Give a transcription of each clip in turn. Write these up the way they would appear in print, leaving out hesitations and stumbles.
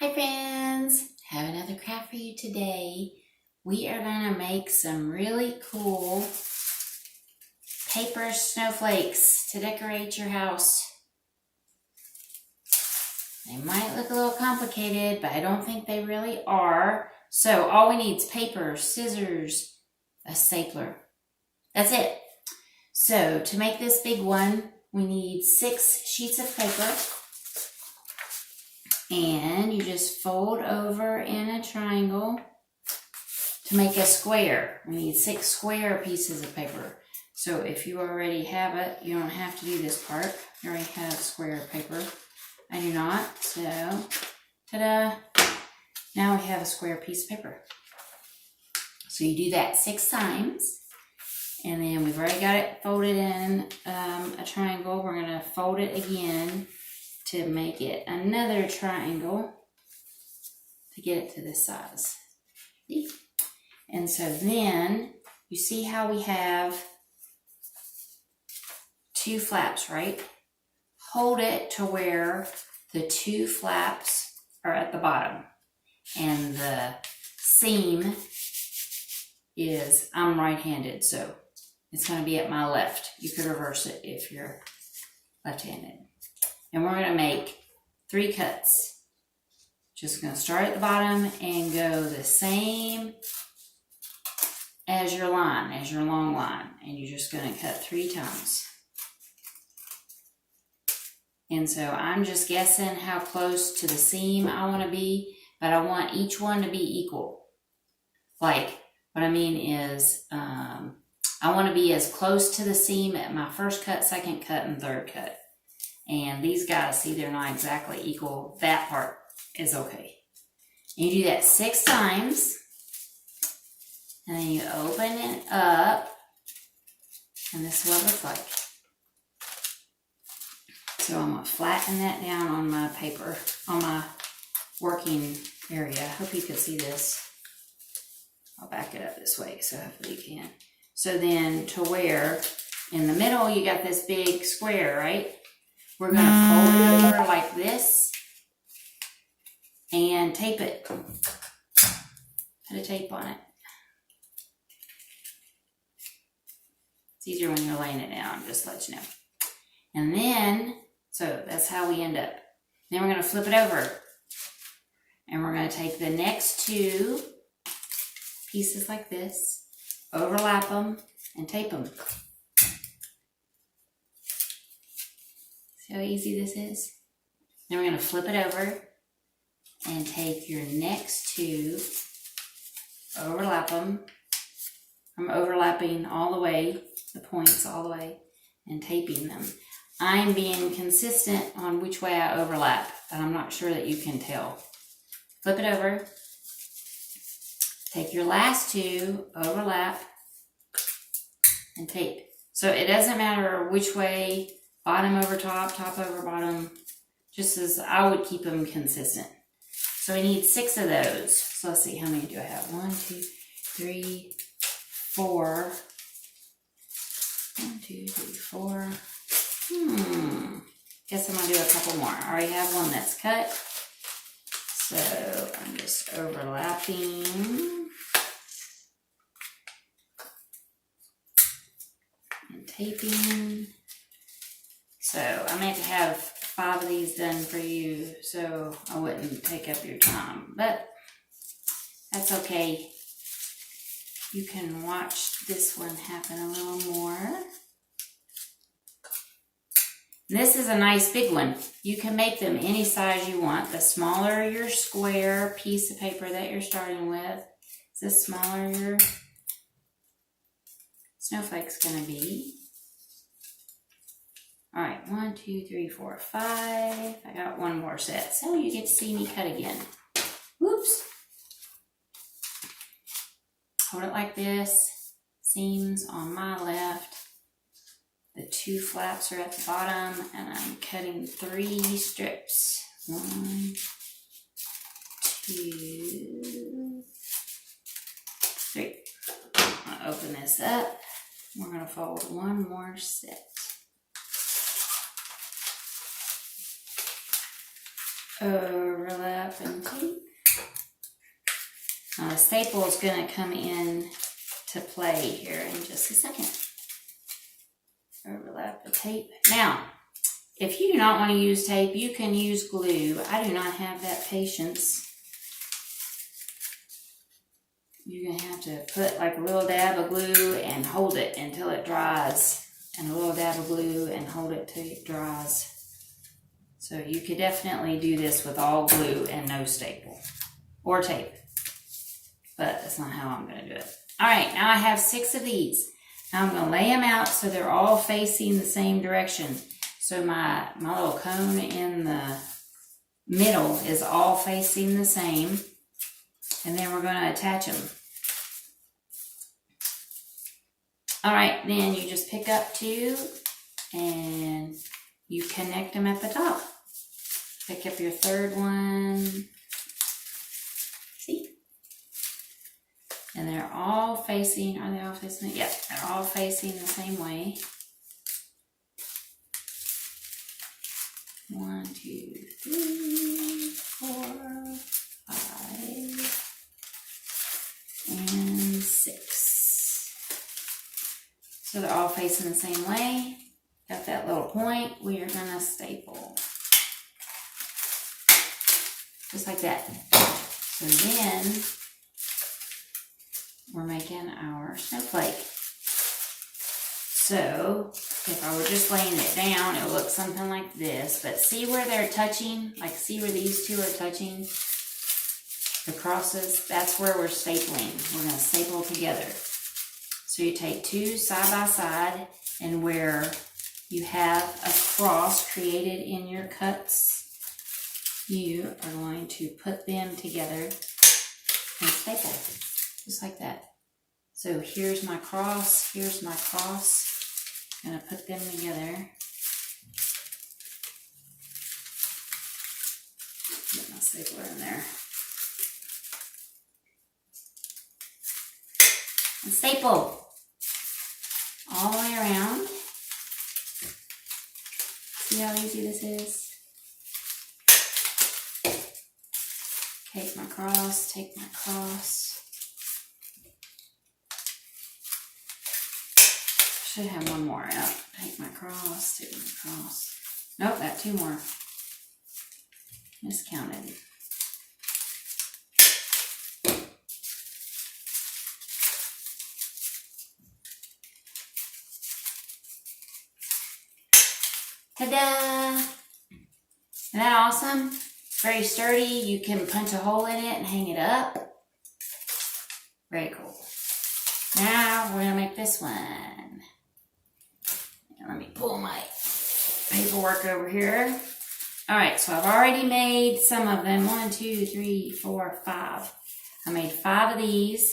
Hi friends, have another craft for you today. We are going to make some really cool paper snowflakes to decorate your house. They might look a little complicated, but I don't think they really are. So all we need is paper, scissors, a stapler. That's it. So to make this big one, we need 6 sheets of paper. And you just fold over in a triangle to make a square. We need 6 square pieces of paper. So if you already have it, you don't have to do this part. You already have square paper. I do not. So, ta-da! Now we have a square piece of paper. So you do that 6 times. And then we've already got it folded in a triangle. We're going to fold it again to make it another triangle to get it to this size. See? And so then you see how we have 2 flaps, right? Hold it to where the 2 flaps are at the bottom and the seam is, I'm right-handed, so it's going to be at my left. You could reverse it if you're left-handed. And we're going to make 3 cuts. Just going to start at the bottom and go the same as your line, as your long line. And you're just going to cut 3 times. And so I'm just guessing how close to the seam I want to be, but I want each one to be equal. Like, what I mean is, I want to be as close to the seam at my first cut, second cut, and third cut. And these guys, see, they're not exactly equal. That part is okay. And you do that 6 times. And then you open it up. And this is what it looks like. So I'm going to flatten that down on my paper, on my working area. I hope you can see this. I'll back it up this way so hopefully you can. So then to where in the middle you got this big square, right? We're going to fold it over like this and tape it. Put a tape on it. It's easier when you're laying it down, just to let you know. And then, so that's how we end up. Then we're going to flip it over. And we're going to take the next 2 pieces like this, overlap them, and tape them. See how easy this is? Then we're going to flip it over and take your next 2, overlap them. I'm overlapping all the way, the points all the way, and taping them. I'm being consistent on which way I overlap, but I'm not sure that you can tell. Flip it over. Take your last 2, overlap, and tape. So it doesn't matter which way, bottom over top, top over bottom, just as I would keep them consistent. So we need 6 of those. So let's see, how many do I have? 1, 2, 3, 4. 1, 2, 3, 4. Guess I'm going to do a couple more. I already have one that's cut. So I'm just overlapping. And taping. So I meant to have 5 of these done for you so I wouldn't take up your time, but that's okay. You can watch this one happen a little more. This is a nice big one. You can make them any size you want. The smaller your square piece of paper that you're starting with, the smaller your snowflake's going to be. All right, 1, 2, 3, 4, 5. I got one more set, so you get to see me cut again. Whoops. Hold it like this. Seams on my left. The 2 flaps are at the bottom, and I'm cutting 3 strips. 1, 2, 3. I'm gonna open this up. We're gonna fold one more set. overlap and tape. Now the staple is going to come in to play here in just a second. Overlap the tape. Now, if you do not want to use tape, you can use glue. I do not have that patience. You're going to have to put like a little dab of glue and hold it until it dries. And a little dab of glue and hold it till it dries. So you could definitely do this with all glue and no staple or tape. But that's not how I'm going to do it. All right, now I have 6 of these. Now I'm going to lay them out so they're all facing the same direction. So my little cone in the middle is all facing the same. And then we're going to attach them. All right, then you just pick up 2 and you connect them at the top. Pick up your 3rd one. See? And they're all facing, are they all facing? Yeah, they're all facing the same way. 1, 2, 3, 4, 5. And 6. So they're all facing the same way. Got that little point. We are going to staple. Just like that. So then we're making our snowflake. So if I were just laying it down, it would look something like this. But see where they're touching? Like see where these 2 are touching? The crosses, that's where we're stapling. We're going to staple together. So you take 2 side by side, and where you have a cross created in your cuts, you are going to put them together and staple, just like that. So here's my cross, here's my cross. I'm going to put them together. Get my stapler in there. And staple all the way around. See how easy this is? Take my cross, take my cross. Should have one more up. Take my cross, take my cross. Nope, got 2 more. Miscounted. Ta-da! Isn't that awesome? It's very sturdy. You can punch a hole in it and hang it up. Very cool. Now we're going to make this one. Let me pull my paperwork over here. All right, so I've already made some of them. 1, 2, 3, 4, 5. I made 5 of these,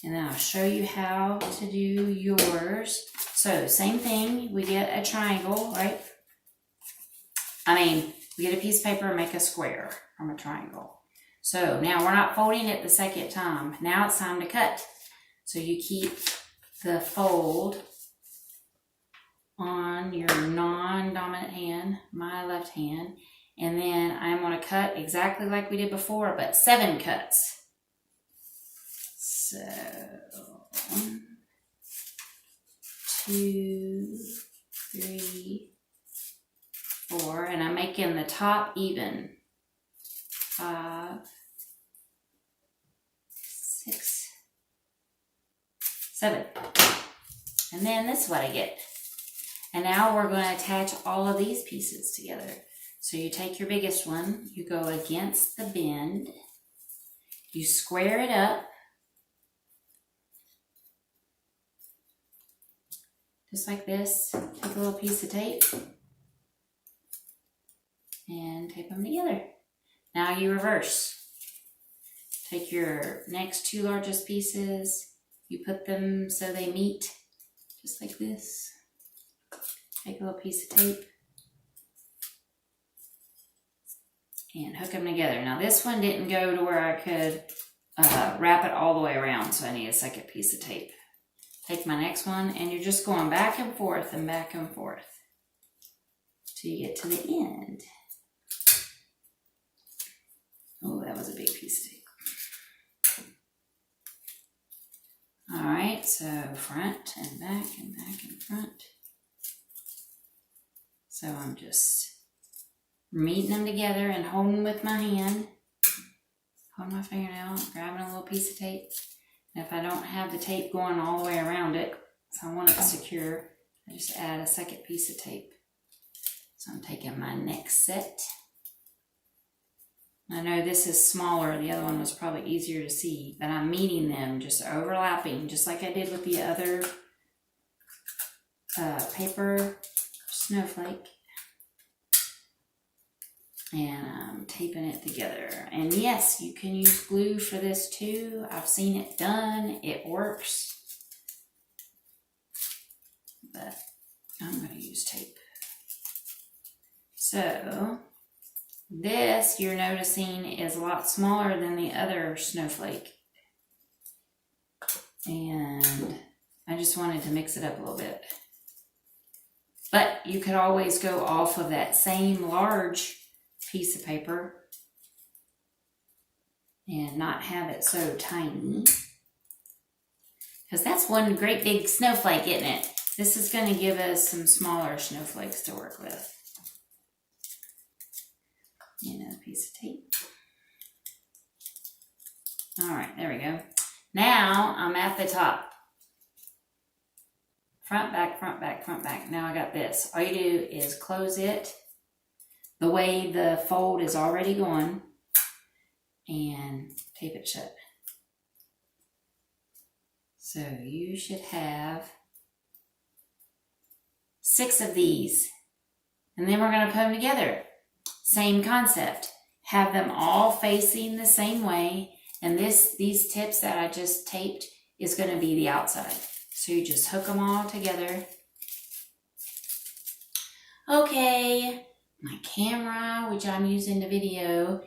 and then I'll show you how to do yours. So same thing. We get a triangle, right? We get a piece of paper and make a square from a triangle. So now we're not folding it the second time. Now it's time to cut. So you keep the fold on your non-dominant hand, my left hand, and then I'm going to cut exactly like we did before, but 7 cuts. So 1, 2, 3, 4, and I'm making the top even. 5, 6, 7. And then this is what I get. And now we're going to attach all of these pieces together. So you take your biggest one, you go against the bend, you square it up, just like this. Take a little piece of tape and tape them together. Now you reverse. Take your next 2 largest pieces, you put them so they meet, just like this. Take a little piece of tape and hook them together. Now this one didn't go to where I could wrap it all the way around, so I need a second piece of tape. Take my next one, and you're just going back and forth and back and forth till you get to the end. that was a big piece of tape. All right, so front and back and back and front. So I'm just meeting them together and holding with my hand, holding my fingernail, grabbing a little piece of tape. And if I don't have the tape going all the way around it, so I want it secure, I just add a second piece of tape. So I'm taking my next set. I know this is smaller, the other one was probably easier to see, but I'm meeting them, just overlapping, just like I did with the other paper Snowflake. And I'm taping it together. And yes, you can use glue for this too. I've seen it done, it works. But I'm going to use tape. So this, you're noticing, is a lot smaller than the other Snowflake. And I just wanted to mix it up a little bit. But you could always go off of that same large piece of paper and not have it so tiny. Because that's one great big snowflake, isn't it? This is going to give us some smaller snowflakes to work with. Another piece of tape. All right, there we go. Now I'm at the top. Front, back, front, back, front, back. Now I got this. All you do is close it the way the fold is already going and tape it shut. So you should have 6 of these. And then we're going to put them together. Same concept. Have them all facing the same way. And these tips that I just taped is going to be the outside. So you just hook them all together. Okay, my camera, which I'm using the video,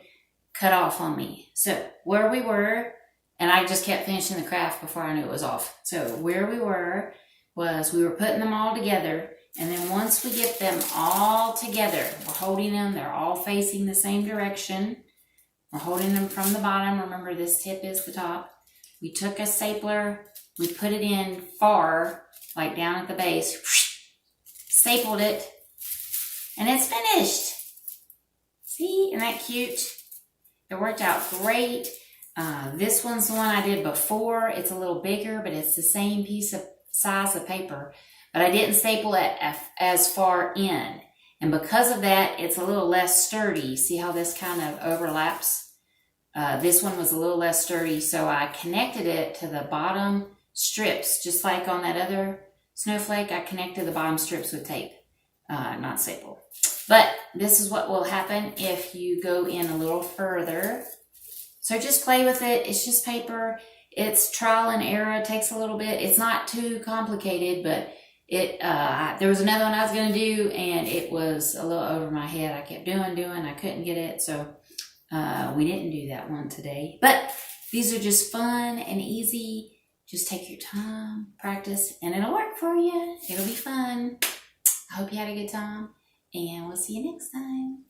cut off on me. So where we were, and I just kept finishing the craft before I knew it was off. So where we were was we were putting them all together. And then once we get them all together, we're holding them, they're all facing the same direction. We're holding them from the bottom. Remember, this tip is the top. We took a stapler, we put it in far, like down at the base, stapled it, and it's finished. See, isn't that cute? It worked out great. This one's the one I did before. It's a little bigger, but it's the same piece of size of paper. But I didn't staple it as far in. And because of that, it's a little less sturdy. See how this kind of overlaps? This one was a little less sturdy, so I connected it to the bottom strips. Just like on that other snowflake, I connected the bottom strips with tape, not staple. But this is what will happen if you go in a little further. So just play with it. It's just paper. It's trial and error. It takes a little bit. It's not too complicated, but there was another one I was going to do, and it was a little over my head. I kept doing. I couldn't get it, so we didn't do that one today. But these are just fun and easy. Just take your time, practice, and it'll work for you. It'll be fun. I hope you had a good time, and we'll see you next time.